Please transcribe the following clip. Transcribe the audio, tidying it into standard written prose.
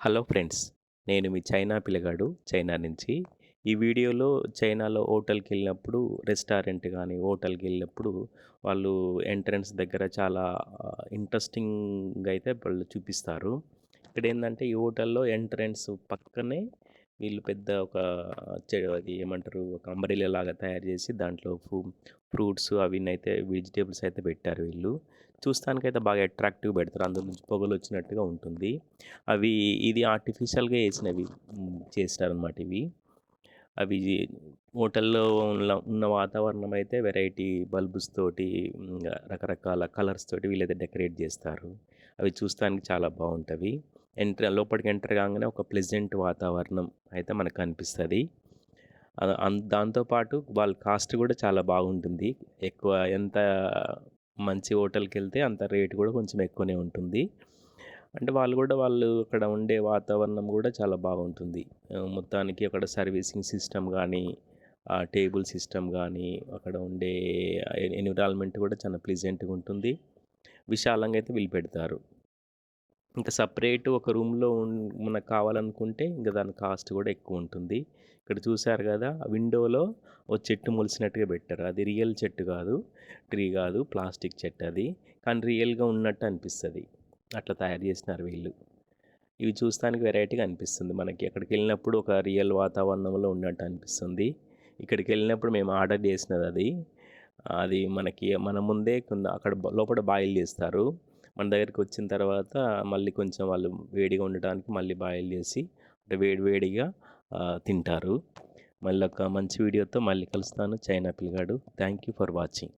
Hello friends. నేను మీ China పిల్లగాడు China నుంచి. ఈ వీడియోలో చైనాలో హోటల్‌కెళ్ళినప్పుడు రెస్టారెంట్ గానీ, హోటల్‌కెళ్ళినప్పుడు వాళ్ళు ఎంట్రన్స్ దగ్గర చాలా ఇంట్రెస్టింగ్‌గా అయితే వాళ్ళు చూపిస్తారు. ఇక్కడేందంటే ఈ హోటల్‌లో ఎంట్రన్స్ పక్కనే వీళ్ళు పెద్ద ఒక అది ఏమంటారు ఒక అంబ్రెల్లా లాగా తయారు చేసి దాంట్లో ఫ్రూట్స్ అవన్నయితే వెజిటబుల్స్ అయితే పెట్టారు వీళ్ళు. చూస్తానికైతే బాగా అట్రాక్టివ్‌గా పెడతారు. అందులో నుంచి పొగలొచ్చినట్టుగా ఉంటుంది. అవి ఇది ఆర్టిఫిషియల్‌గా ఏసినవి చేస్తారనమాట ఇవి. అవి హోటల్‌లో ఉన్న వాతావరణం అయితే వెరైటీ బల్బుస్ తోటి రకరకాల కలర్స్ తోటి వీళ్ళైతే డెకరేట్ జేస్తారు. అవి చూస్తానికి చాలా బావుంటవి. లోపలికి ఎంటర్ కాంగానే ఒక ప్లెజెంట్ వాతావరణం అయితే మనకు కనిపిస్తది. దాంతో పాటు వాళ్ళ కాస్ట్ గూడా చాలా బాగుంటుంది. ఎక్కువ ఎంత మంచి హోటల్‌కెళ్తే అంత రేట్ గూడా కొంచెం ఎక్కువనే ఉంటుంది. అంటే వాళ్ళు అక్కడ ఉండే వాతావరణం గూడా చాలా బాగుంటుంది. మొత్తానికి అక్కడ సర్వీసింగ్ సిస్టమ్ గానీ, ఆ టేబుల్ సిస్టమ్ గానీ, అక్కడ ఉండే ఎన్విరాన్మెంట్ గూడా చాలా ప్లెజెంట్‌గా ఉంటుంది. విశాలంగా అయితే వీళ్ళు పెడతారు. ఇంకా సెపరేట్ ఒక రూమ్‌లో మనకు కావాలనుకుంటే ఇంక దాని కాస్ట్ గూడా ఎక్కువుంటుంది. ఇక్కడ చూసారు గదా! విండోలో ఓ చెట్టు మొలిసినట్టుగా పెట్టారు. అది రియల్ చెట్టు గాదు. ట్రీ గాదు. ప్లాస్టిక్ చెట్టది. కానీ రియల్‌గా ఉన్నట్టు అనిపిస్తది. అట్లా తయారు జేసినారు వీళ్ళు. ఇవి చూస్తానికి వెరైటీగా అనిపిస్తుంది మనకి. అక్కడికెళ్ళినప్పుడు ఒక రియల్ వాతావరణంలో ఉన్నట్టు అనిపిస్తుంది. ఇక్కడికెళ్ళినప్పుడు మేము ఆర్డర్ జేసినదది. అది మనకి మన ముందే అక్కడ లోపల బాయిల్ జేస్తారు. మన దగ్గరికొచ్చిన తర్వాత మళ్ళీ కొంచెం వాళ్ళు వేడిగా ఉండటానికి మళ్ళీ బాయిల్ జేసి అంటే వేడి వేడిగా తింటారు. మళ్ళొక మంచి వీడియోతో మళ్ళీ కలుస్తాను. చైనా పిల్లగాడు. Thank you for watching.